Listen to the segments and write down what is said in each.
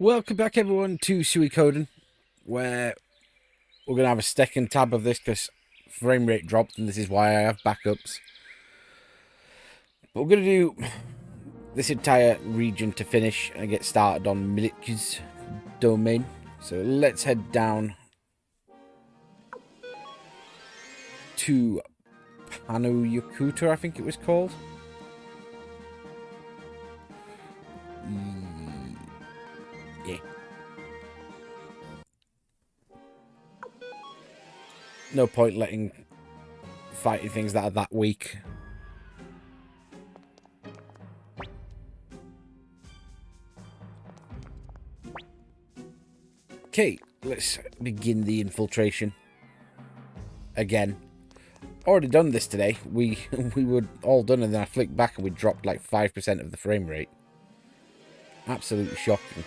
Welcome back, everyone, to Suikoden, where we're going to have a second tab of this because frame rate dropped, and this is why I have backups. But we're going to do this entire region to finish and get started on Milik's domain. So let's head down to Yakuta, I think it was called. Yeah. No point letting fighting things that are that weak. Okay, let's begin the infiltration. Again. Already done this today. We were all done and then I flicked back and we dropped like 5% of the frame rate. Absolutely shocking.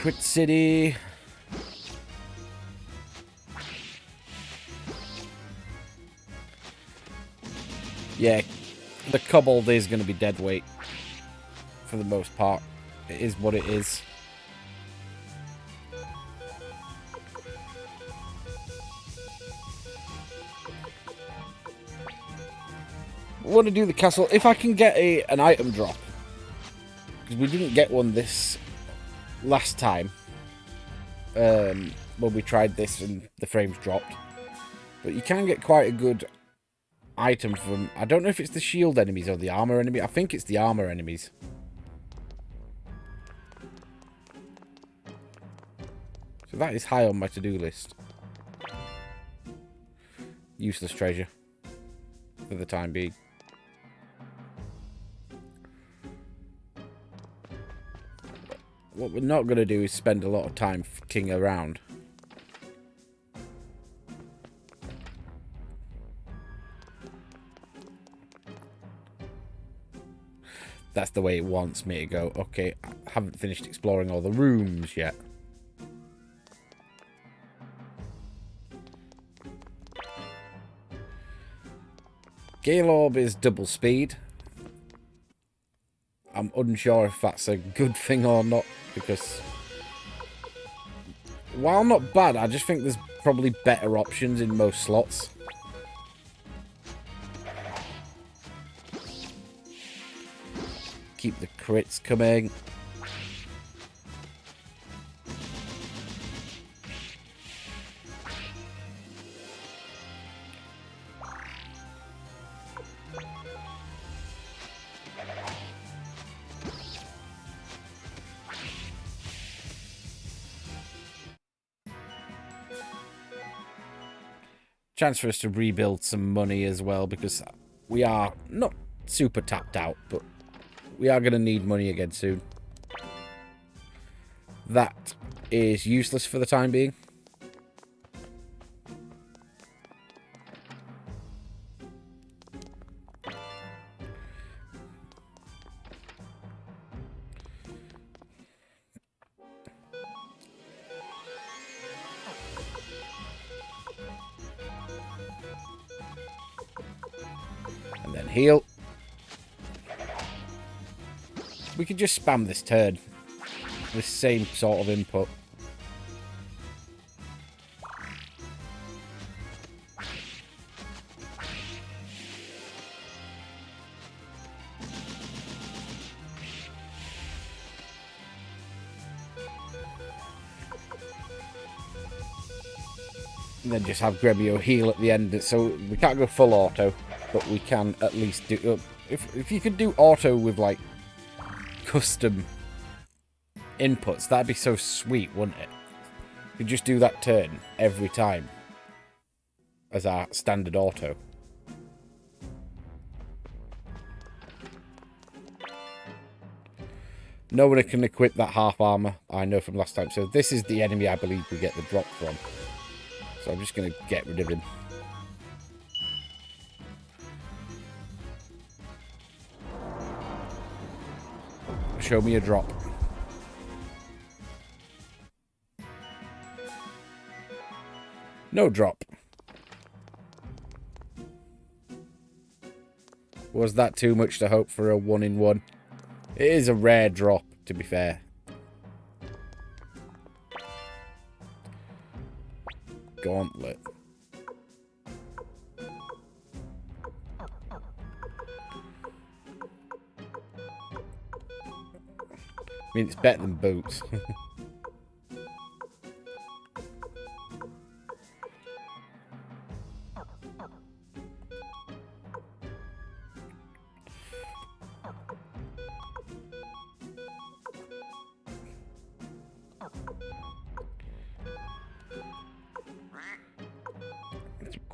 Quit City. Yeah, the kobold is going to be dead weight for the most part. It is what it is. I want to do the castle if I can get an item drop, because we didn't get one this last time when we tried this and the frames dropped. But you can get quite a good item from, I don't know if it's the shield enemies or the armor enemy. I think it's the armor enemies. So that is high on my to-do list. Useless treasure for the time being. What we're not going to do is spend a lot of time f***ing around. That's the way it wants me to go. Okay, I haven't finished exploring all the rooms yet. Gale Orb is double speed. I'm unsure if that's a good thing or not, because while not bad, I just think there's probably better options in most slots. Keep the crits coming. Chance for us to rebuild some money as well, because we are not super tapped out, but we are going to need money again soon. That is useless for the time being. And then heal. We could just spam this turn. This same sort of input. And then just have Gremio heal at the end. So we can't go full auto, but we can at least do... If you could do auto with, like, custom inputs, that'd be so sweet, wouldn't it? We just do that turn every time as our standard auto. No one can equip that half armor, I know from last time. So this is the enemy I believe we get the drop from. So I'm just going to get rid of him. Show me a drop. No drop. Was that too much to hope for a 1-in-1? It is a rare drop, to be fair. Gauntlet. I mean, it's better than boots.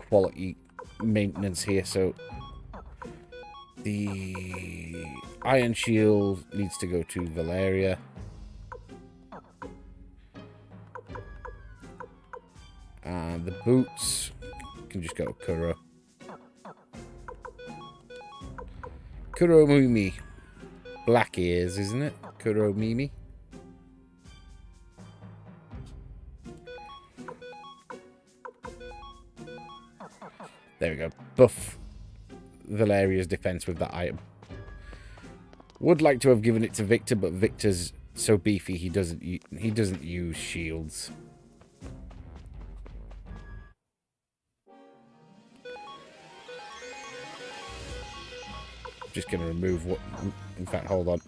Quality maintenance here, so the iron shield needs to go to Valeria. And the boots can just go to Kuro. Kuro Mimi. Black ears, isn't it? Kuro Mimi. There we go. Buff Valeria's defense with that item. Would like to have given it to Victor, but Victor's so beefy he doesn't use shields. Just gonna remove what. In fact, hold on.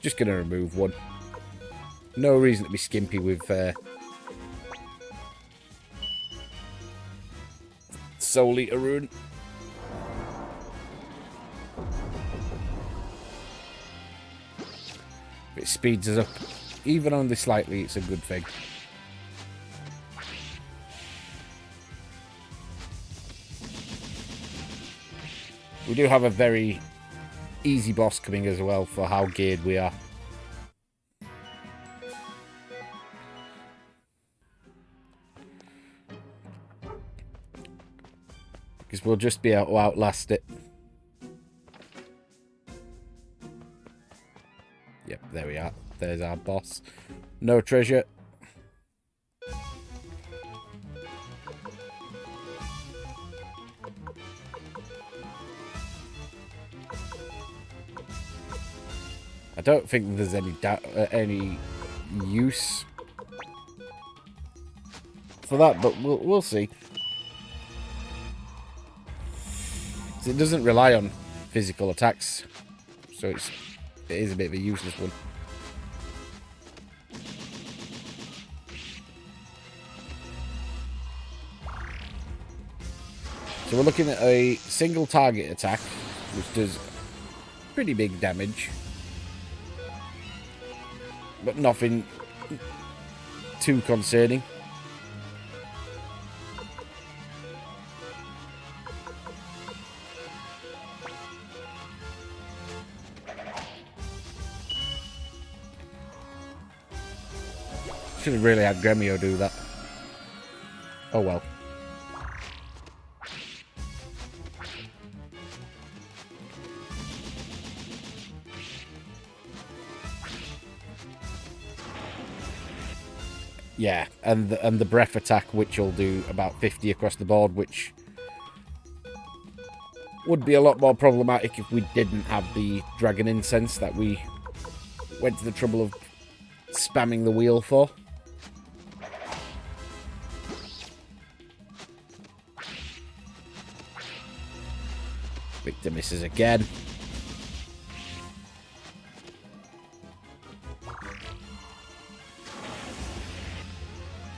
Just gonna remove one. No reason to be skimpy with Soul Eater rune. If it speeds us up even only slightly, it's a good thing. We do have a very easy boss coming as well for how geared we are. Because we'll just be able to outlast it. Yep, there we are. There's our boss. No treasure. I don't think there's any use for that, but we'll see. It doesn't rely on physical attacks, so it is a bit of a useless one. So we're looking at a single target attack, which does pretty big damage, but nothing too concerning. Should have really had Gremio do that. Oh well. Yeah, and the breath attack, which will do about 50 across the board, which would be a lot more problematic if we didn't have the dragon incense that we went to the trouble of spamming the wheel for. Victor misses again.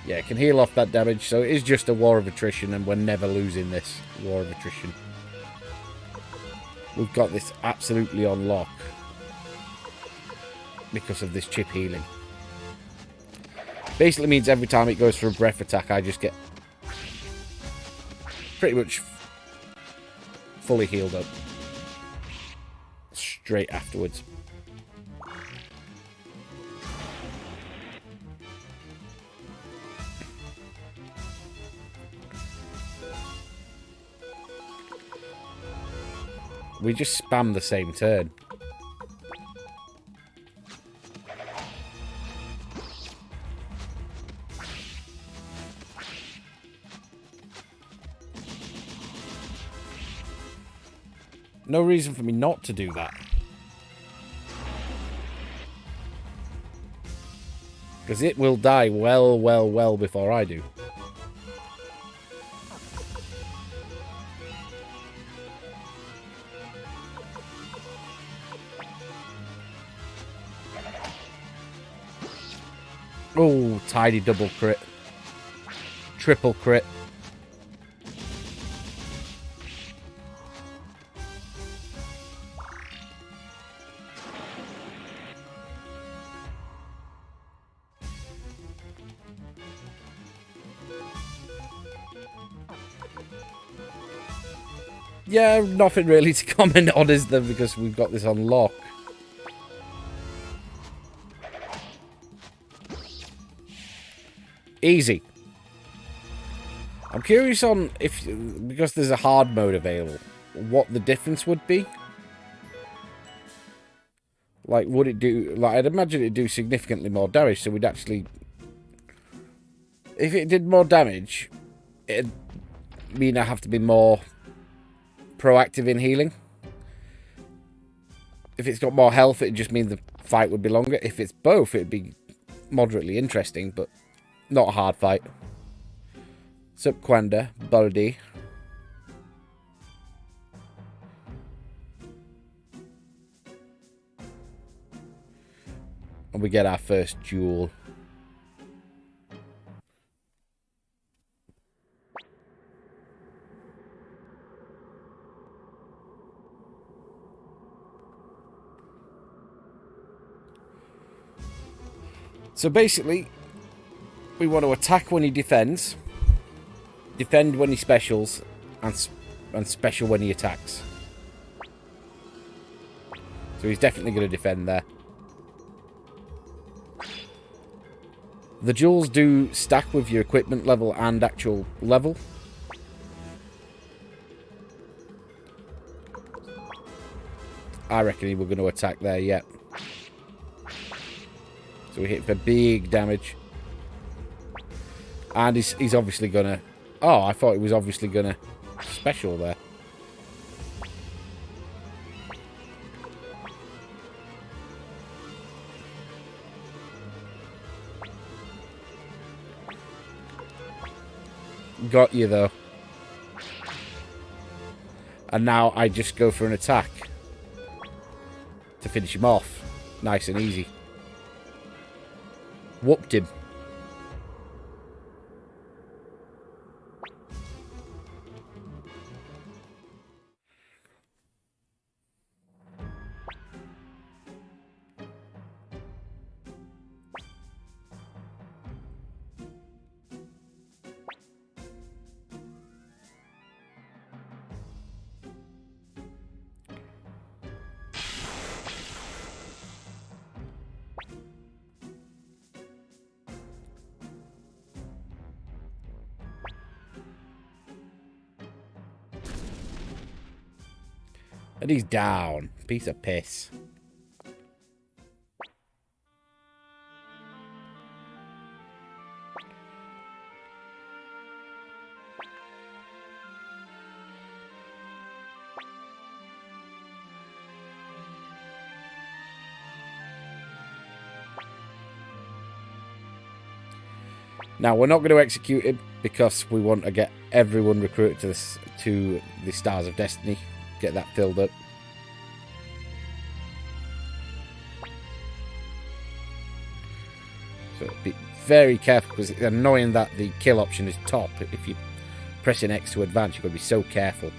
Yeah, can heal off that damage, so it is just a war of attrition, and we're never losing this war of attrition. We've got this absolutely on lock because of this chip healing. Basically means every time it goes for a breath attack, I just get pretty much fully healed up straight afterwards. We just spam the same turn. No reason for me not to do that. Because it will die well before I do. Oh, tidy double crit. Triple crit. Yeah, nothing really to comment on, is there? Because we've got this on lock. Easy. I'm curious on if, because there's a hard mode available, what the difference would be. Like, would it do... Like, I'd imagine it'd do significantly more damage, so we'd actually... If it did more damage, it'd mean I have to be more proactive in healing. If it's got more health, it'd just mean the fight would be longer. If it's both, it'd be moderately interesting, but not a hard fight. Sup, Kwanda, Baldi. And we get our first duel. So basically, we want to attack when he defends, defend when he specials, and special when he attacks. So he's definitely going to defend there. The jewels do stack with your equipment level and actual level. I reckon we're going to attack there yet. So we hit for big damage. And he's obviously going to... Oh, I thought he was obviously going to special there. Got you, though. And now I just go for an attack to finish him off. Nice and easy. Whooped him. And he's down. Piece of piss. Now, we're not going to execute him because we want to get everyone recruited to the Stars of Destiny. Get that filled up. So be very careful, because it's annoying that the kill option is top. If you press an X to advance, you've got to be so careful.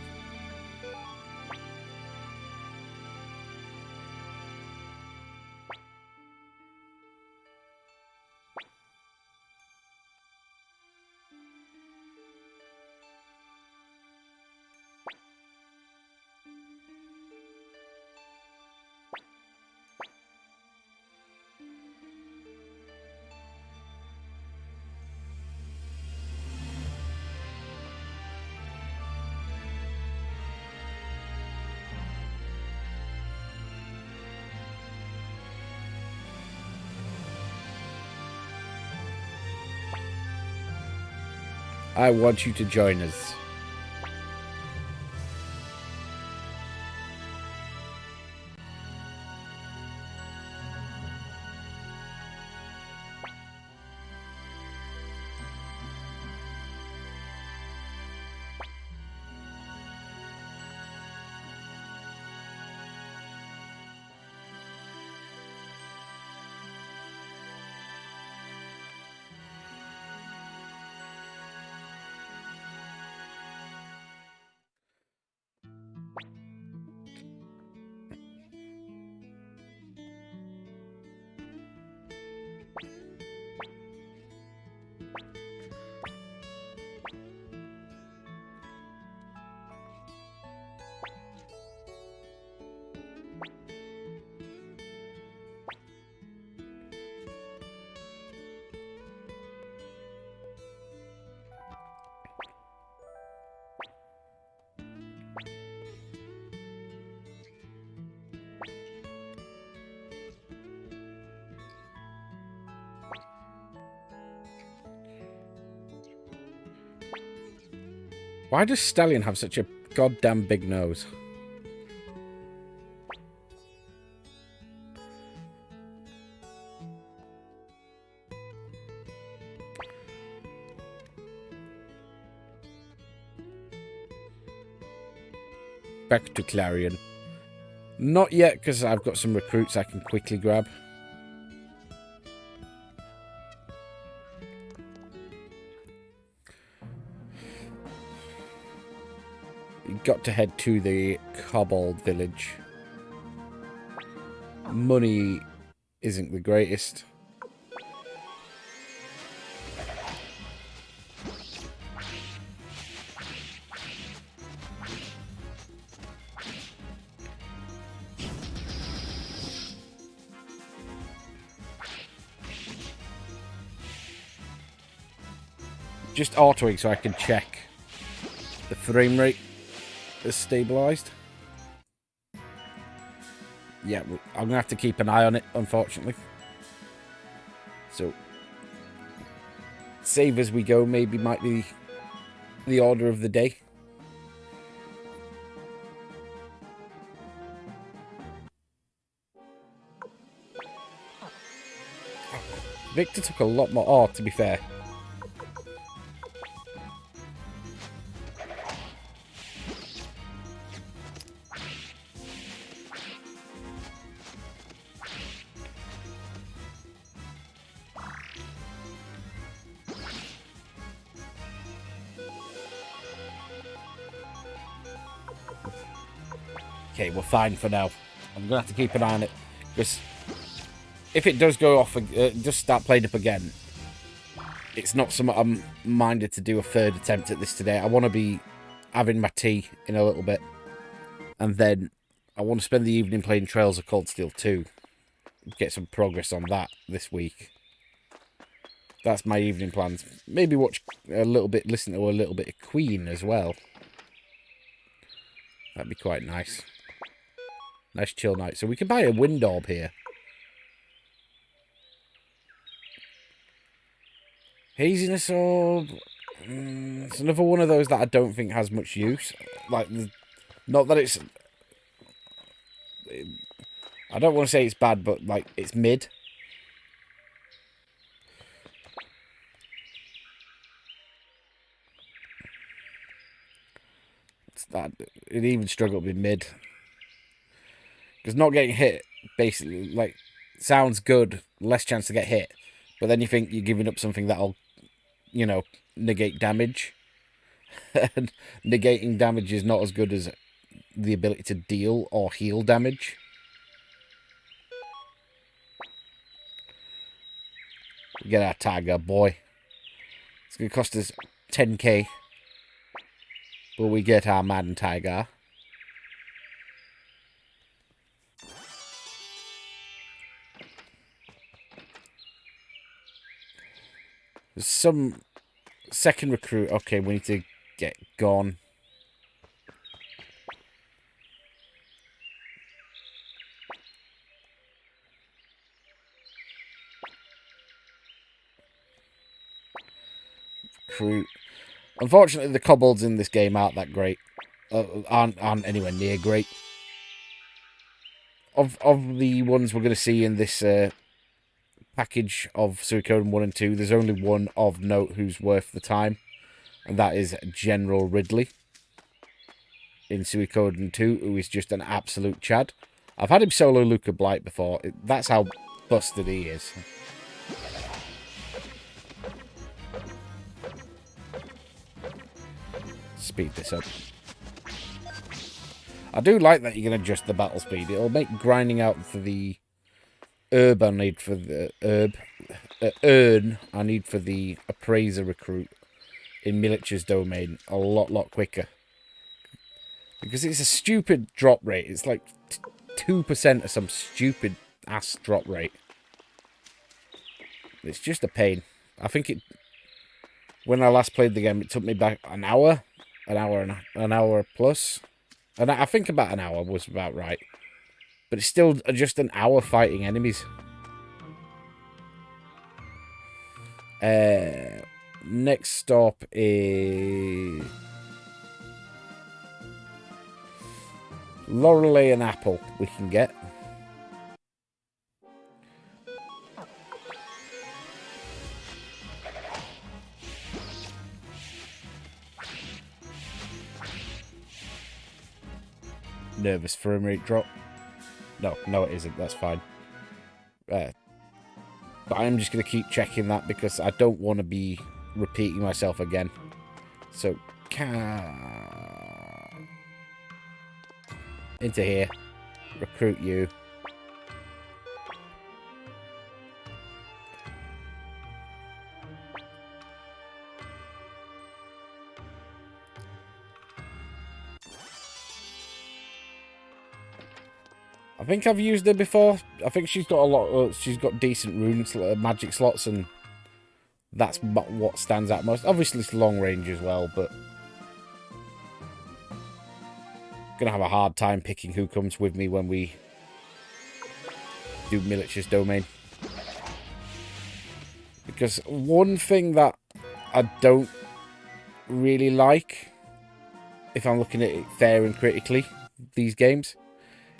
I want you to join us. Why does Stallion have such a goddamn big nose? Back to Clarion. Not yet, because I've got some recruits I can quickly grab. You got to head to the Kobold village. Money isn't the greatest. Just autoing so I can check the frame rate is stabilized. Yeah, I'm gonna have to keep an eye on it, unfortunately. So, save as we go maybe might be the order of the day. Victor took a lot more. Oh, to be fair. Okay, we're fine for now. I'm going to have to keep an eye on it. Because if it does go off, just start playing up again, it's not something I'm minded to do a third attempt at this today. I want to be having my tea in a little bit. And then I want to spend the evening playing Trails of Cold Steel 2. Get some progress on that this week. That's my evening plans. Maybe watch a little bit, listen to a little bit of Queen as well. That'd be quite nice. Nice chill night. So we can buy a wind orb here. Haziness orb. It's another one of those that I don't think has much use. Like, not that it's... I don't want to say it's bad, but, like, it's mid. It even struggled with mid. Because not getting hit, basically, like, sounds good. Less chance to get hit. But then you think you're giving up something that'll, you know, negate damage. And negating damage is not as good as the ability to deal or heal damage. Get our tiger, boy. It's going to cost us 10k. But we get our man tiger. There's some second recruit. Okay, we need to get gone. Recruit. Unfortunately, the kobolds in this game aren't that great. Aren't anywhere near great. Of the ones we're going to see in this package of Suikoden 1 and 2, there's only one of note who's worth the time. And that is General Ridley in Suikoden 2, who is just an absolute chad. I've had him solo Luca Blight before. That's how busted he is. Speed this up. I do like that you can adjust the battle speed. It'll make grinding out for the herb I need for the urn I need for the appraiser recruit in Milich's domain a lot quicker. Because it's a stupid drop rate. It's like 2% of some stupid ass drop rate. It's just a pain. I think it... When I last played the game, it took me back an hour plus. And I think about an hour was about right. But it's still just an hour fighting enemies. Next stop is... Lorelei and Apple we can get. Nervous frame rate drop. No, it isn't. That's fine. But I'm just going to keep checking that because I don't want to be repeating myself again. So, into here. Recruit you. I think I've used her before. I think she's got a lot. She's got decent runes, magic slots, and that's what stands out most. Obviously, it's long range as well, but gonna have a hard time picking who comes with me when we do Militia's Domain. Because one thing that I don't really like, if I'm looking at it fair and critically, these games,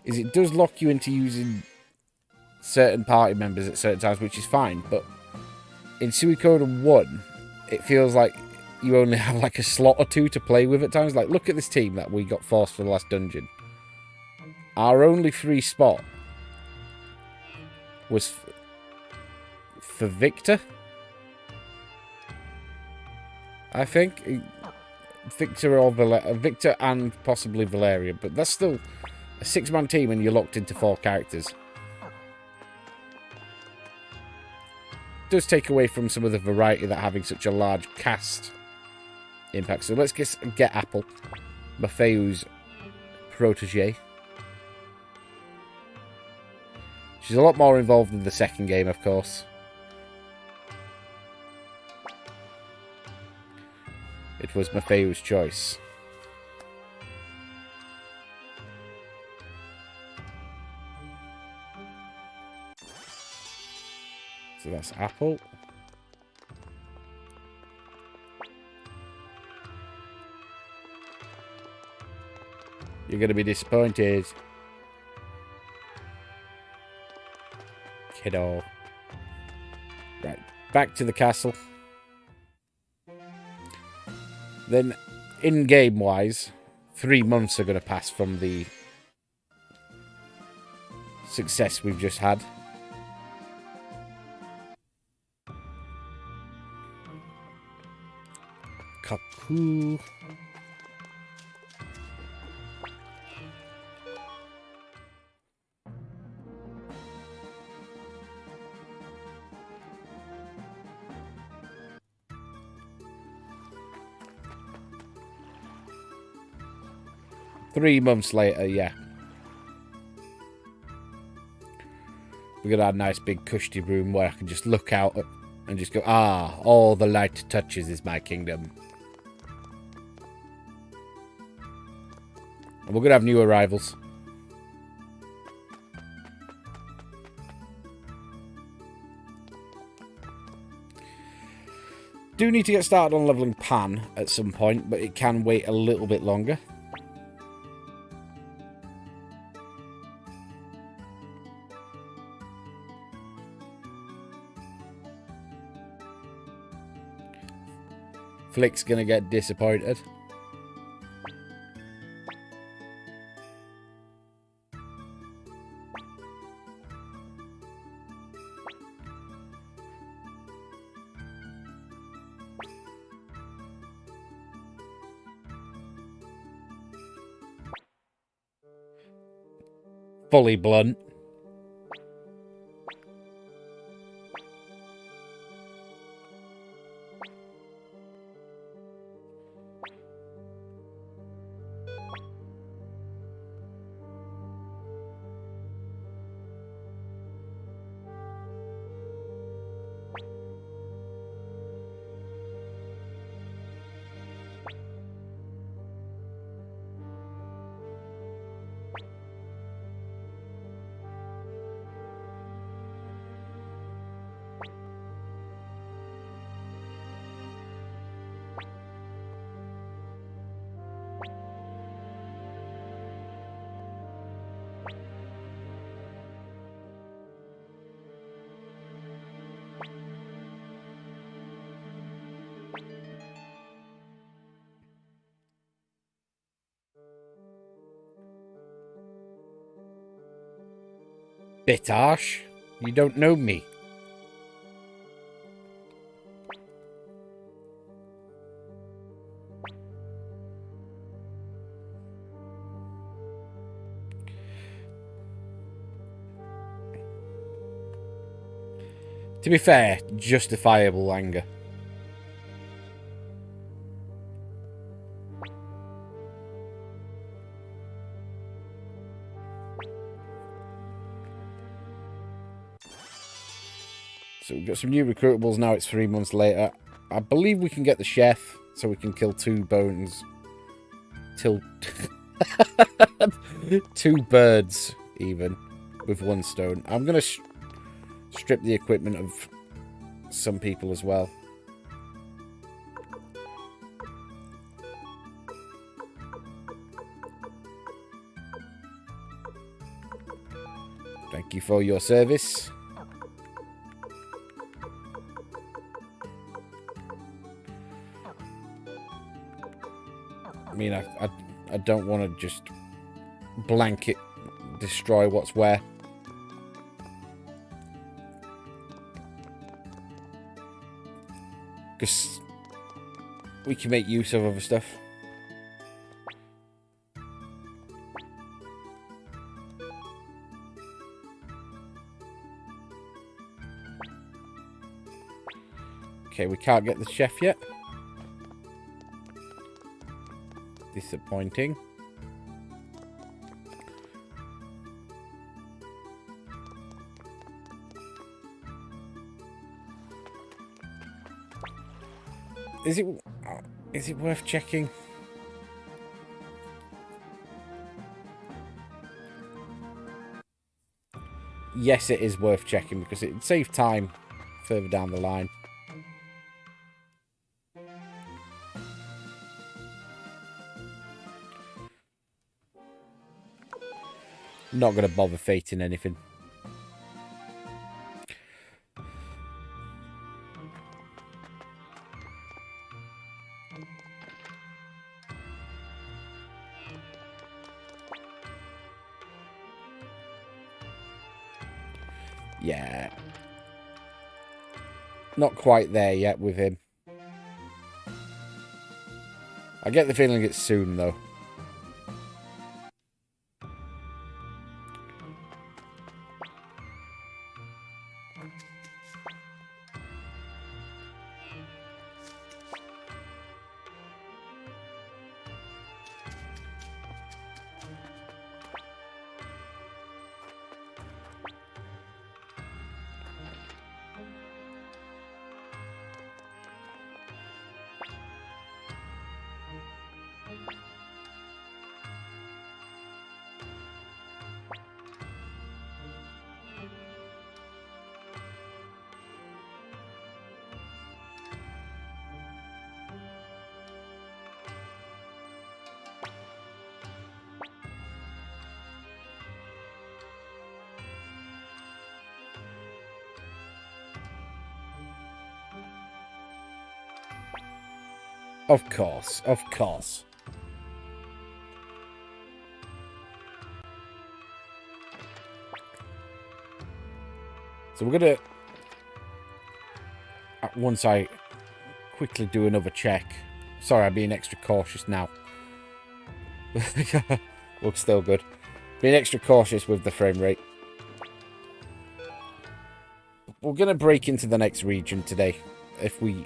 is it does lock you into using certain party members at certain times, which is fine, but in Suikoden 1, it feels like you only have like a slot or two to play with at times. Like, look at this team that we got forced for the last dungeon. Our only free spot was for Victor, I think. Victor or Victor and possibly Valeria, but that's still a 6-man team and you're locked into 4 characters. Does take away from some of the variety that having such a large cast impacts. So let's get Apple, Maffeu's protege. She's a lot more involved in the second game, of course. It was Maffeu's choice. So that's Apple. You're going to be disappointed, kiddo. Right, back to the castle. Then, in-game wise, 3 months are going to pass from the success we've just had. Kaku. Three months later, yeah. We're going to have a nice big cushy room where I can just look out and just go, ah, all the light touches is my kingdom. And we're going to have new arrivals. Do need to get started on leveling Pan at some point, but it can wait a little bit longer. Flick's gonna get disappointed. Fully blunt. Bit harsh. You don't know me. To be fair, justifiable anger. So we've got some new recruitables now. It's 3 months later. I believe we can get the chef, so we can kill 2 bones. Two birds, even, with 1 stone. I'm going to strip the equipment of some people as well. Thank you for your service. I mean, I don't want to just blanket destroy what's where. Because we can make use of other stuff. Okay, we can't get the chef yet. Disappointing. Is it worth checking? Yes, it is worth checking because it would save time further down the line. Not going to bother fating anything. Yeah. Not quite there yet with him. I get the feeling it's soon, though. Of course, of course. So we're going to, once I quickly do another check. Sorry, I'm being extra cautious now. Looks still good. Being extra cautious with the frame rate. We're going to break into the next region today, if we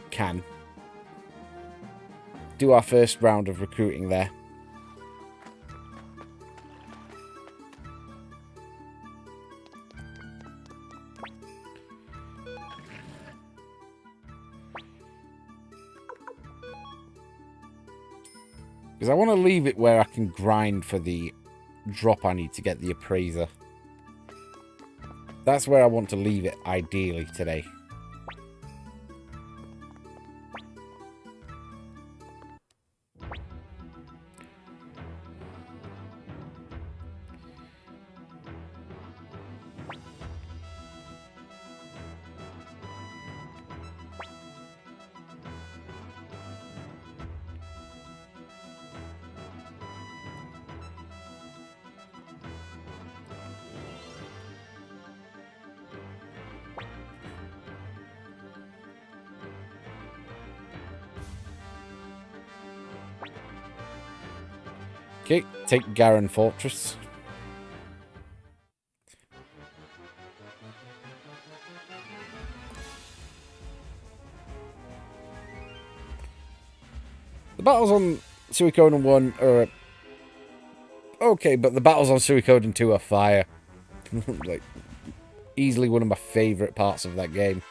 can. Do our first round of recruiting there. Because I want to leave it where I can grind for the drop I need to get the appraiser. That's where I want to leave it, ideally, today. Okay, take Garan Fortress. The battles on Suikoden 1 are okay, but the battles on Suikoden 2 are fire. Like, easily one of my favourite parts of that game.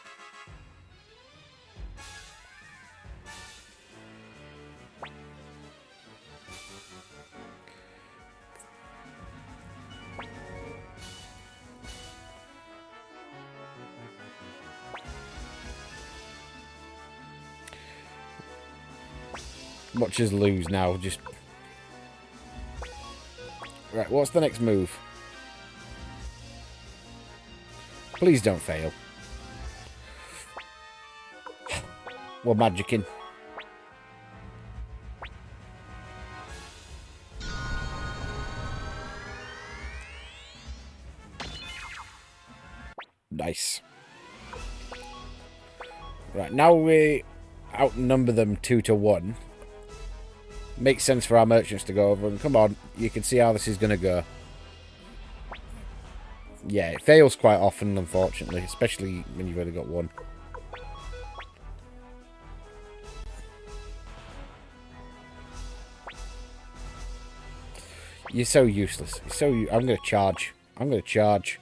Watch us lose now, just... Right, what's the next move? Please don't fail. We're magicking. Nice. Right, now we outnumber them 2-1. Makes sense for our merchants to go over, and come on, you can see how this is going to go. Yeah, it fails quite often, unfortunately, especially when you've only got one. You're so useless. You're so I'm going to charge. I'm going to charge.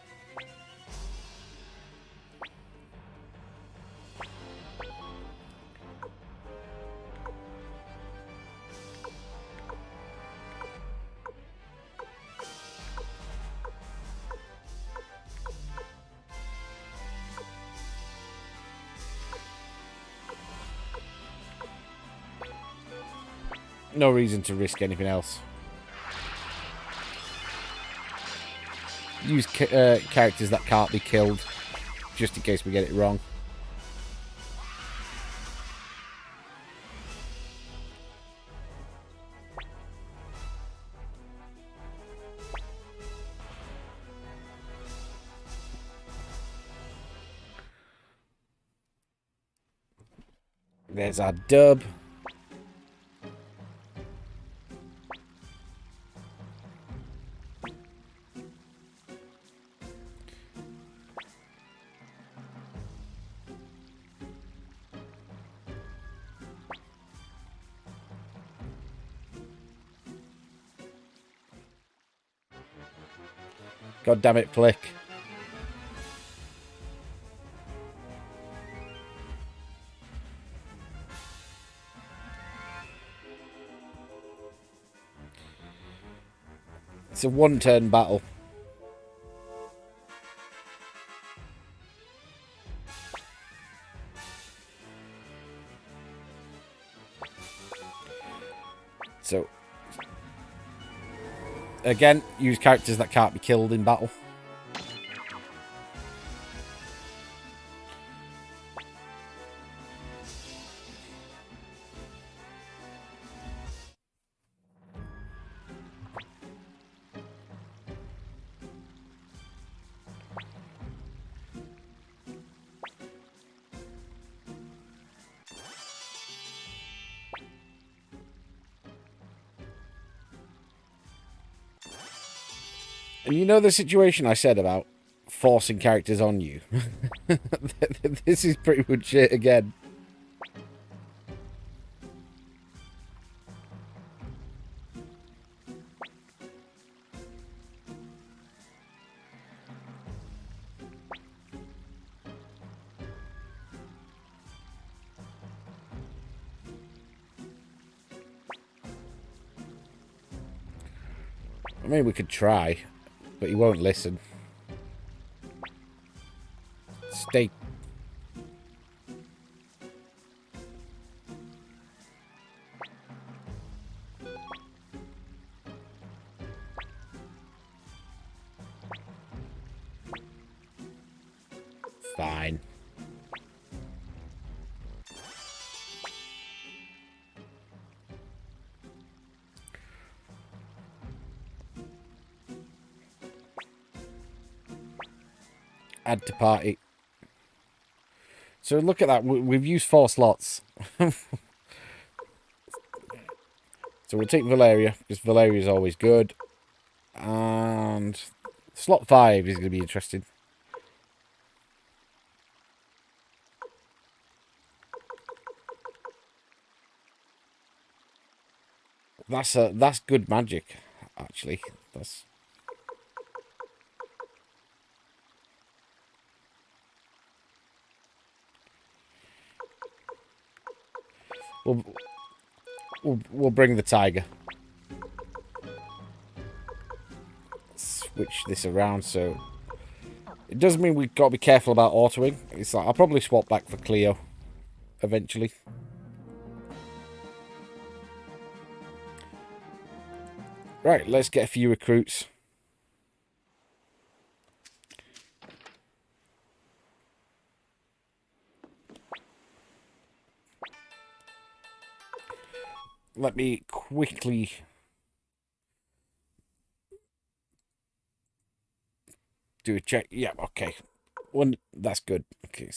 No reason to risk anything else. Use characters that can't be killed, just in case we get it wrong. There's our dub. God damn it, Flick. It's a one-turn battle. So, again, use characters that can't be killed in battle. And you know the situation I said about forcing characters on you? This is pretty much it again. I mean, we could try, but he won't listen. Stay. Fine. Add to party. So look at that. We've used 4 slots. So we'll take Valeria, because Valeria is always good. And slot 5 is going to be interesting. That's good magic, actually. That's... We'll bring the tiger. Switch this around, so it does mean we've got to be careful about autoing. It's like I'll probably swap back for Cleo eventually. Right, let's get a few recruits. Let me quickly do a check. Yeah, okay. One, that's good. Okay,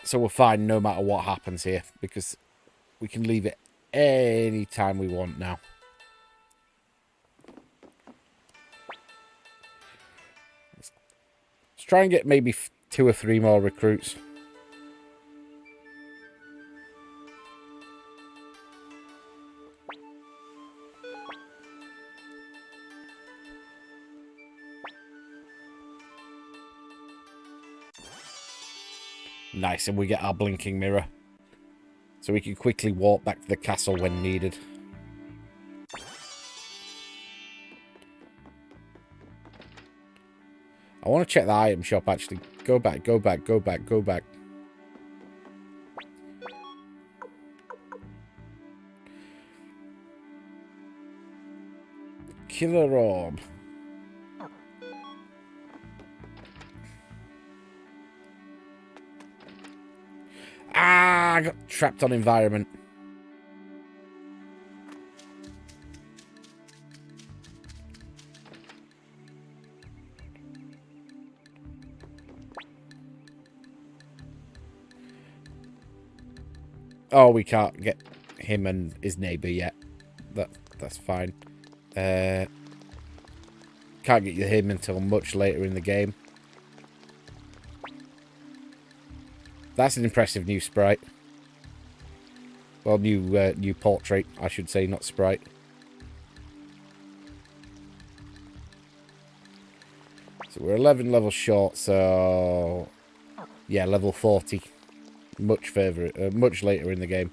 so we're fine no matter what happens here, because we can leave it any time we want now. Let's try and get maybe 2 or 3 more recruits. Nice, and we get our blinking mirror. So we can quickly walk back to the castle when needed. I want to check the item shop, actually. Go back, go back, go back, go back. Killer orb. Ah, I got trapped on environment. Oh, we can't get him and his neighbour yet. That's fine. Can't get you him until much later in the game. That's an impressive new sprite. Well, new portrait, I should say, not sprite. So we're 11 levels short, so yeah, level 40. Much further, much later in the game.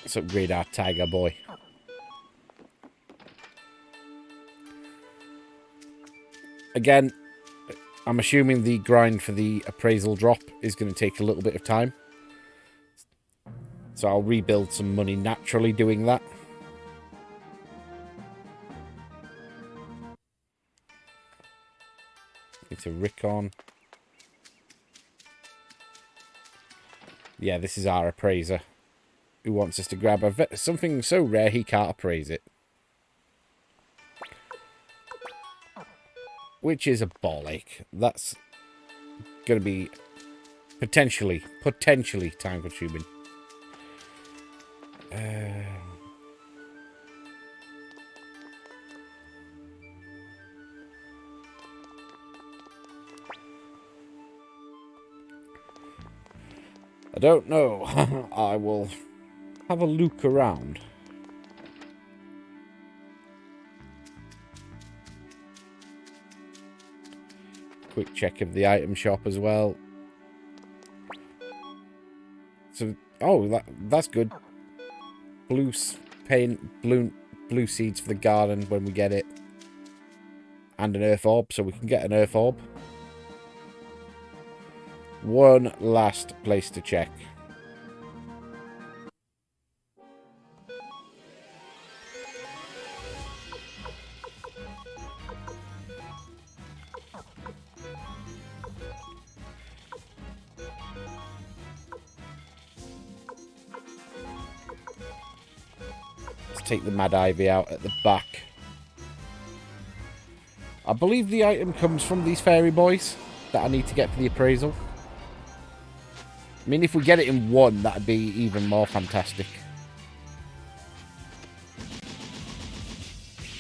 Let's upgrade our tiger boy. Again, I'm assuming the grind for the appraisal drop is going to take a little bit of time. So I'll rebuild some money naturally doing that. It's a Rickon. Yeah, this is our appraiser, who wants us to grab something so rare he can't appraise it. Which is a ball ache. That's going to be potentially time consuming. I don't know. I will have a look around. Quick check of the item shop as well. So, oh, that's good. Blue seeds for the garden when we get it. And an earth orb, so we can get an earth orb. One last place to check. take the Mad Ivy out at the back. I believe the item comes from these fairy boys that I need to get for the appraisal. I mean, if we get it in one, that'd be even more fantastic.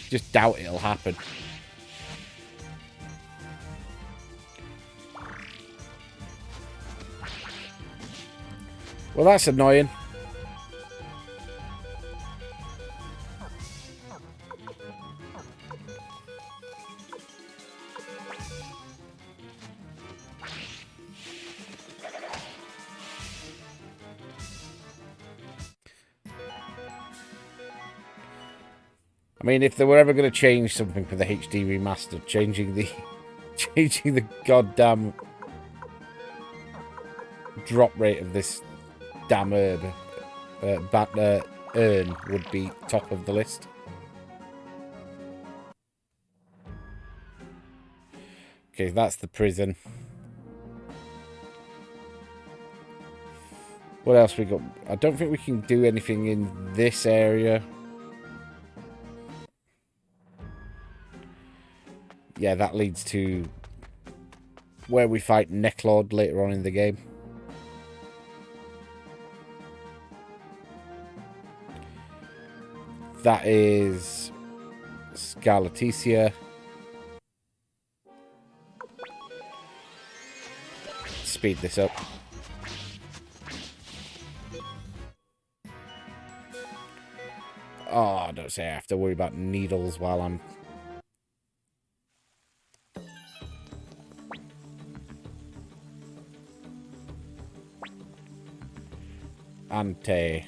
Just doubt it'll happen. Well, that's annoying. I mean, if they were ever going to change something for the HD remaster, changing the goddamn drop rate of this damn urn would be top of the list. Okay, that's the prison. What else we got? I don't think we can do anything in this area. Yeah, that leads to where we fight Necklord later on in the game. That is Scarlaticia. Speed this up. Oh, don't say I have to worry about needles while I'm... Ante.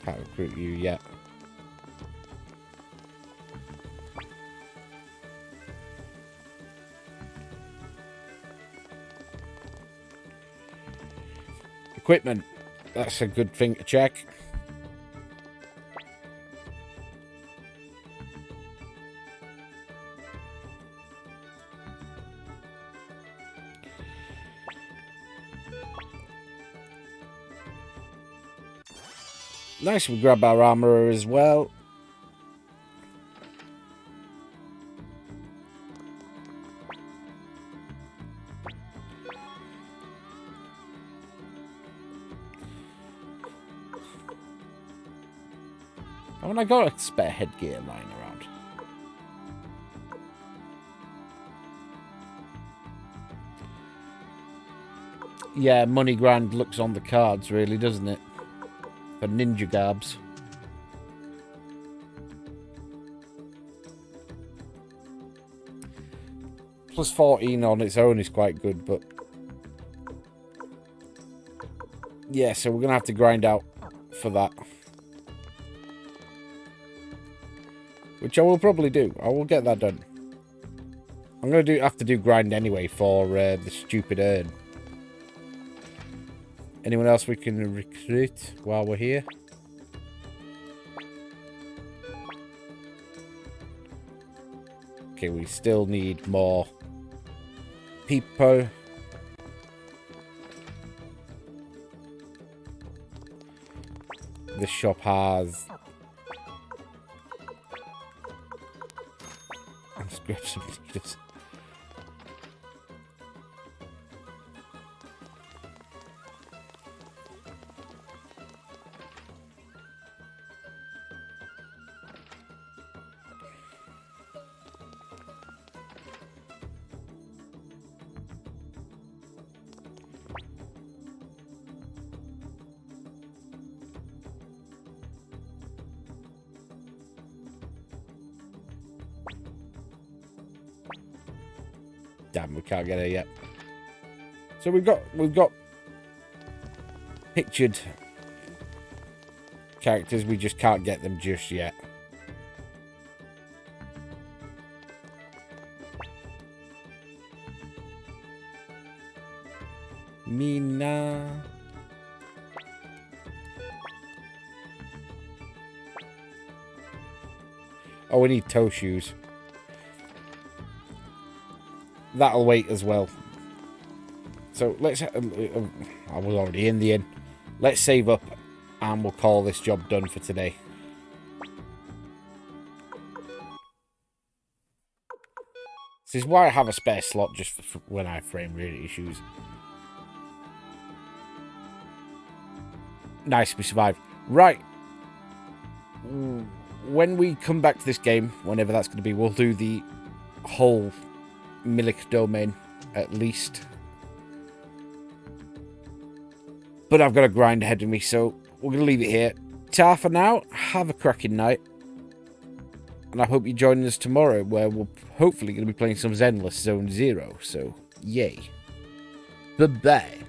Can't recruit you yet. Equipment. That's a good thing to check. Nice, we grab our armourer as well. Haven't I got a spare headgear lying around? Yeah, money grand looks on the cards, really, doesn't it? For ninja garbs. Plus 14 on its own is quite good, but... yeah, so we're going to have to grind out for that. Which I will probably do. I will get that done. I'm going to have to do grind anyway for the stupid urn. Anyone else we can recruit while we're here? Okay, we still need more people. This shop has... let's grab some leaders. Damn, we can't get her yet. So we've got pictured characters, we just can't get them just yet. Mina. Oh, we need toe shoes. That'll wait as well. So let's... I was already in the inn. Let's save up and we'll call this job done for today. This is why I have a spare slot just for when I frame rate issues. Nice, we survived. Right. When we come back to this game, whenever that's going to be, we'll do the whole Milik domain, at least. But I've got a grind ahead of me, so we're going to leave it here. Ta for now. Have a cracking night. And I hope you join us tomorrow, where we're hopefully going to be playing some Zenless Zone Zero. So, yay. Bye-bye.